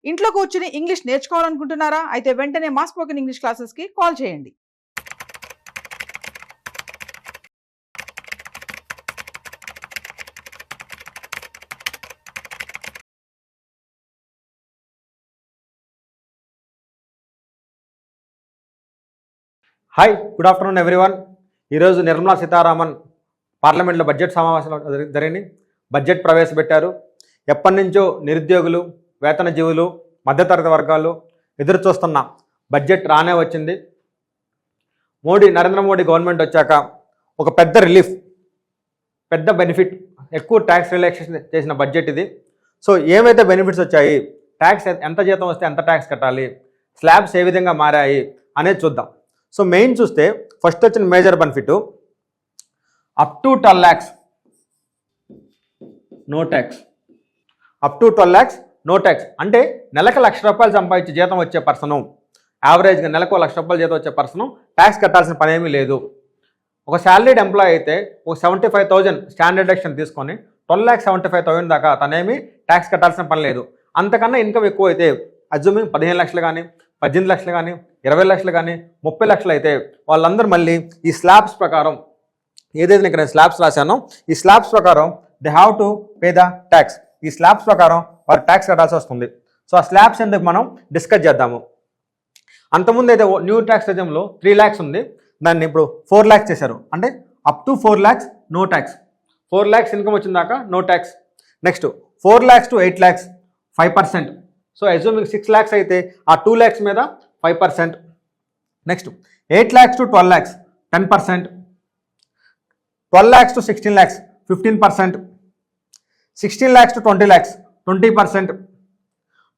ఇంట్లో కూర్చుని ఇంగ్లీష్ నేర్చుకోవాలనుకుంటున్నారా? అయితే వెంటనే మా స్పోకెన్ ఇంగ్లీష్ క్లాసెస్‌కి కాల్ చేయండి. Hi, good afternoon everyone. ఈరోజు నిర్మలా సీతారామన్ పార్లమెంట్లో బడ్జెట్ సమావేశంలో జరిగింది. బడ్జెట్ ప్రవేశపెట్టారు. ఎప్పటి నుంచో నిరుద్యోగులు, వేతన జీవులు, మధ్యతరగతి వర్గాలు ఎదురు చూస్తున్న బడ్జెట్ రానే వచ్చింది. నరేంద్ర మోడీ గవర్నమెంట్ వచ్చాక ఒక పెద్ద రిలీఫ్, పెద్ద బెనిఫిట్, ఎక్కువ ట్యాక్స్ రిలాక్సేషన్ చేసిన బడ్జెట్ ఇది. సో ఏమైతే బెనిఫిట్స్ వచ్చాయి, ట్యాక్స్ ఎంత జీతం వస్తే ఎంత ట్యాక్స్ కట్టాలి, స్లాబ్స్ ఏ విధంగా మారాయి అనేది చూద్దాం. సో మెయిన్ చూస్తే ఫస్ట్ వచ్చిన major benefit up to 12 lakhs no tax. Up to 12 lakhs no tax అంటే నెలకు ₹1,00,000 సంపాదించే జీతం వచ్చే పర్సను, యావరేజ్గా నెలకు ₹1,00,000 జీతం వచ్చే పర్సను ట్యాక్స్ కట్టాల్సిన పని ఏమీ లేదు. ఒక శాలరీడ్ ఎంప్లాయీ అయితే ఒక 75,000 స్టాండర్డ్ డిడక్షన్ తీసుకొని 12,75,000 దాకా తనేమి ట్యాక్స్ కట్టాల్సిన పని లేదు. అంతకన్నా ఇన్కమ్ ఎక్కువ అయితే, అజ్యూమింగ్ 15 లక్షలు కానీ, 18 లక్షలు కానీ, 20 లక్షలు కానీ, 30 లక్షలు అయితే వాళ్ళందరూ మళ్ళీ ఈ స్లాబ్స్ ప్రకారం, ఏదైతే ఇక్కడ స్లాబ్స్ రాశానో ఈ స్లాబ్స్ ప్రకారం they have to pay the tax. ఈ స్లాబ్స్ ప్రకారం వారు ట్యాక్స్ కట్టాల్సి వస్తుంది. సో ఆ స్లాబ్స్ ఎందుకు మనం డిస్కస్ చేద్దాము. అంతకుముందు అయితే న్యూ ట్యాక్స్ రెజిమ్లో 3 lakhs ఉంది, దాన్ని ఇప్పుడు 4 lakhs చేశారు. అంటే up to 4 lakhs no tax. 4 lakhs income వచ్చిన దాకా no tax. Next 4 lakhs to 8 lakhs 5%. So assuming 6 lakhs అయితే ఆ 2 lakhs మీద 5%. Next 8 lakhs to 12 lakhs 10%. 12 lakhs to 16 lakhs 15%. 16 lakhs to 20 lakhs 20%.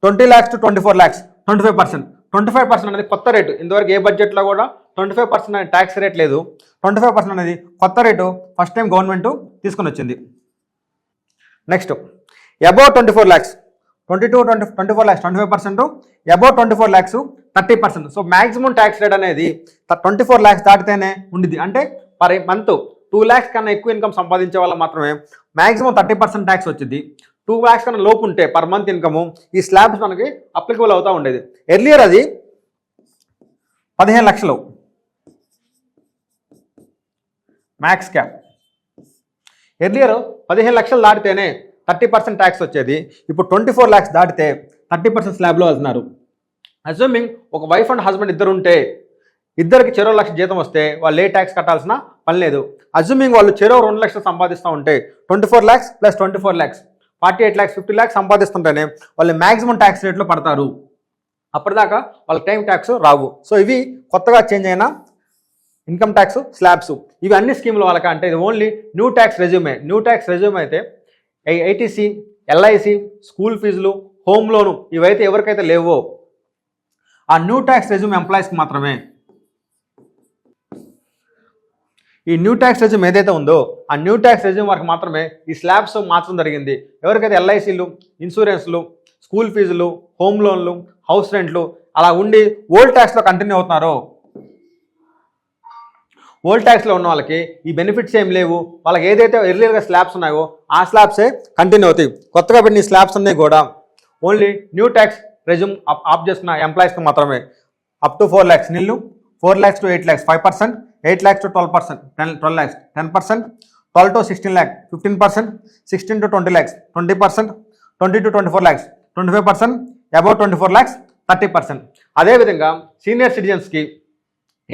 20 lakhs to 24 lakhs 25%. 25% అనేది కొత్త rate. ఇంతవరకు ఏ బడ్జెట్లో కూడా 25% అనే ట్యాక్స్ రేట్ లేదు. 25% అనేది కొత్త రేటు, ఫస్ట్ టైం గవర్నమెంట్ తీసుకొని వచ్చింది. Next above 24 lakhs 24 lakhs 25%. Above 24 lakhs 30%. So maximum tax rate అనేది 24 lakhs దాటితేనే ఉండిద్ది. అంటే పర్ మంత్ 2 lakhs కన్నా ఎక్కువ ఇన్కమ్ సంపాదించే వాళ్ళు మాత్రమే మ్యాక్సిమం 30% ట్యాక్స్ వచ్చింది. 2 lakhs కన్నా లోపు ఉంటే పర్ మంత్ ఇన్కము ఈ స్లాబ్స్ మనకి అప్లికబుల్ అవుతూ ఉండేది. ఎర్లియర్ అది 15 లక్షలు మ్యాక్స్ క్యాప్. ఎర్లియర్ 15 లక్షలు దాటితేనే 30% ట్యాక్స్ వచ్చేది. ఇప్పుడు 24 lakhs దాటితే 30% స్లాబ్లో వెళ్తున్నారు. అజ్యూమింగ్ ఒక వైఫ్ అండ్ హస్బెండ్ ఇద్దరు ఉంటే, ఇద్దరికి చెరో 1 లక్ష జీతం వస్తే వాళ్ళు ఏ ట్యాక్స్ కట్టాల్సిన పని లేదు. అజ్యూమింగ్ వాళ్ళు చెరో 2 లక్షలు సంపాదిస్తూ ఉంటే 24 lakhs plus 24 lakhs 48 lakhs 50 lakhs సంపాదిస్తుంటేనే వాళ్ళు మ్యాక్సిమం ట్యాక్స్ రేట్లో పడతారు. అప్పటిదాకా వాళ్ళ టైం ట్యాక్స్ రావు. సో ఇవి కొత్తగా చేంజ్ అయిన ఇన్కమ్ ట్యాక్స్ స్లాబ్స్. ఇవి అన్ని స్కీముల వాళ్ళక, అంటే ఇది only new tax resume. New tax resume అయితే ఐటీసీ, ఎల్ఐసి, స్కూల్ ఫీజులు, హోమ్ లోను ఇవైతే ఎవరికైతే లేవో ఆ న్యూ ట్యాక్స్ రెజ్యూమ్ ఎంప్లాయీస్కి మాత్రమే. ఈ న్యూ ట్యాక్స్ రెజ్యూమ్ ఏదైతే ఉందో ఆ న్యూ ట్యాక్స్ రెజ్యూమ్ వరకు మాత్రమే ఈ స్లాబ్స్ మార్చడం జరిగింది. ఎవరికైతే ఎల్ఐసీలు, ఇన్సూరెన్స్లు, స్కూల్ ఫీజులు, హోమ్ లోన్లు, హౌస్ రెంట్లు అలా ఉండి ఓల్డ్ ట్యాక్స్లో కంటిన్యూ అవుతున్నారో, ఓల్డ్ ట్యాక్స్లో ఉన్న వాళ్ళకి ఈ బెనిఫిట్స్ ఏం లేవు. వాళ్ళకి ఏదైతే ఎర్లియర్గా స్లాబ్స్ ఉన్నాయో ఆ స్లాబ్సే కంటిన్యూ అవుతాయి. కొత్తగా పెట్టిన స్లాబ్స్ అన్నీ కూడా ఓన్లీ న్యూ ట్యాక్స్ రెజ్యూమ్ ఆప్ చేసుకున్న ఎంప్లాయీస్కి మాత్రమే. అప్ టు 4 lakhs నిల్లు, 4 lakhs to 8 lakhs 5%, 8 lakhs to 12%, 12 lakhs 10%, 12 to 16 lakhs 15%, 16 to 20 lakhs 20%, 20 to 24 lakhs 25%, above 24 lakhs 30%. అదేవిధంగా సీనియర్ సిటిజన్స్కి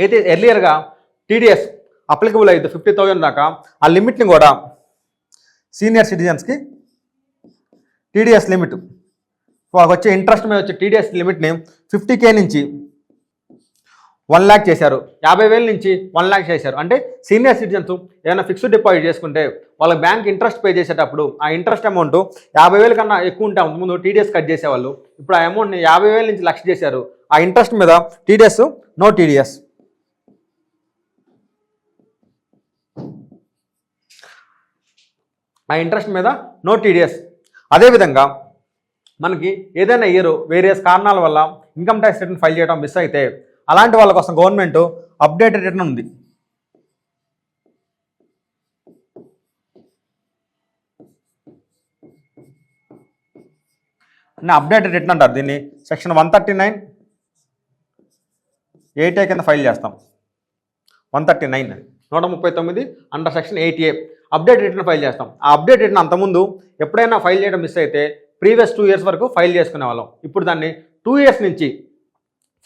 అయితే ఎర్లియర్గా టీడీఎస్ అప్లికబుల్ అయితే 50,000 దాకా ఆ లిమిట్ని కూడా సీనియర్ సిటిజన్స్కి టీడీఎస్ లిమిట్, వాళ్ళకి వచ్చే ఇంట్రెస్ట్ మీద వచ్చే టీడీఎస్ లిమిట్ని 50K నుంచి 1 lakh చేశారు. 50,000 నుంచి 1 lakh చేశారు. అంటే సీనియర్ సిటిజన్స్ ఏదైనా ఫిక్స్డ్ డిపాజిట్ చేసుకుంటే వాళ్ళకి బ్యాంక్ ఇంట్రెస్ట్ పే చేసేటప్పుడు ఆ ఇంట్రెస్ట్ అమౌంట్ 50,000 కన్నా ఎక్కువ ఉంటే ముందు టీడీఎస్ కట్ చేసేవాళ్ళు. ఇప్పుడు ఆ అమౌంట్ని 50,000 నుంచి 1 lakh చేశారు. ఆ ఇంట్రెస్ట్ మీద టీడీఎస్, నో టీడీఎస్. ఆ ఇంట్రెస్ట్ మీద నో టీడీఎస్. అదేవిధంగా మనకి ఏదైనా ఇయర్ వేరియస్ కారణాల వల్ల ఇన్కమ్ ట్యాక్స్ రిటర్న్ ఫైల్ చేయడం మిస్ అయితే అలాంటి వాళ్ళ కోసం గవర్నమెంట్ అప్డేటెడ్ రిటర్న్ ఉంది. అప్డేటెడ్ రిటర్న్ అంటారు దీన్ని. సెక్షన్ 139(8A) కింద ఫైల్ చేస్తాం. 139 139 under section 8A update return file చేస్తాం. ఆ అప్డేట్ రిటర్న్ అంతకుముందు ఎప్పుడైనా ఫైల్ చేయడం మిస్ అయితే ప్రీవియస్ 2 years వరకు ఫైల్ చేసుకునే వాళ్ళం. ఇప్పుడు దాన్ని 2 years నుంచి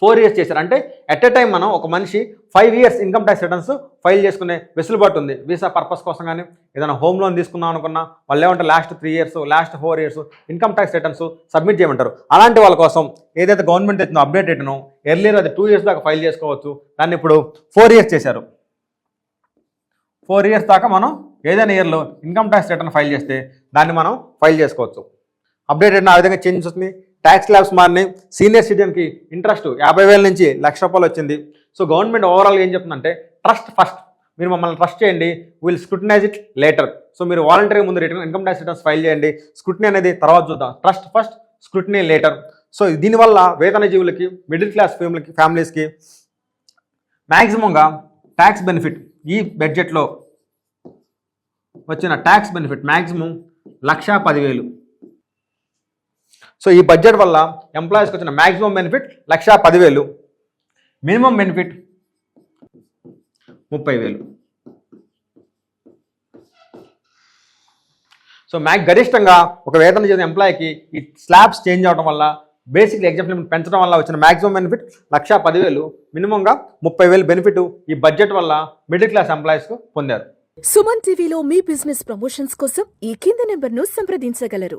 4 years చేశారు. అంటే ఎట్ ఎ టైం మనం ఒక మనిషి 5 years income tax returns file చేసుకునే వెసులుబాటు ఉంది. వీసా పర్పస్ కోసం కానీ ఏదైనా హోమ్ లోన్ తీసుకుందాం అనుకున్నా వాళ్ళు ఏమంటే last 3 years last 4 years income tax returns submit చేయమంటారు. అలాంటి వాళ్ళ కోసం ఏదైతే గవర్నమెంట్ తెచ్చిందో అప్డేట్ రిటర్న్ ఎర్లియర్ అది 2 years దాకా ఫైల్ చేసుకోవచ్చు. దాన్ని ఇప్పుడు 4 years చేశారు. 4 years దాకా మనం ఏదైనా ఇయర్లో ఇన్కమ్ ట్యాక్స్ రిటర్న్ ఫైల్ చేస్తే దాన్ని మనం ఫైల్ చేసుకోవచ్చు. అప్డేట్ రిటర్న్ ఆ విధంగా చేంజెస్ వస్తుంది. ట్యాక్స్ స్లాబ్స్ మారినాయి. సీనియర్ సిటిజన్కి ఇంట్రెస్ట్ 50,000 నుంచి ₹1,00,000 వచ్చింది. సో గవర్నమెంట్ ఓవరాల్ ఏం చెప్తుందంటే ట్రస్ట్ ఫస్ట్, మీరు మమ్మల్ని ట్రస్ట్ చేయండి, will scrutinise it later. So మీరు వాలంటరీ ముందు return income tax returns file చేయండి, స్క్రూటినీ అనేది తర్వాత చూద్దాం. Trust first, scrutiny later. So దీనివల్ల వేతన జీవులకి, మిడిల్ క్లాస్ ఫ్యామిలీస్కి మ్యాక్సిమంగా ట్యాక్స్ బెనిఫిట్ ఈ బడ్జెట్లో వచ్చిన ట్యాక్స్ బెనిఫిట్ మ్యాక్సిమం 1,10,000. సో ఈ బడ్జెట్ వల్ల ఎంప్లాయీస్కి వచ్చిన maximum benefit 1,10,000, minimum benefit 30,000. So గరిష్టంగా ఒక వేతన జీవిత ఎంప్లాయీకి ఈ స్లాబ్స్ చేంజ్ అవడం వల్ల, బేసిక్ ఎగ్జామ్షన్ లిమిట్ పెంచడం వల్ల వచ్చిన మ్యాక్సిమం బెనిఫిట్ 1,10,000, మినిమంగా 30,000 బెనిఫిట్ ఈ బడ్జెట్ వల్ల మిడిల్ క్లాస్ ఎంప్లాయీస్కు పొందారు. సుమన్ టీవీలో మీ బిజినెస్ ప్రమోషన్స్ కోసం ఈ కింది నెంబర్ను సంప్రదించగలరు.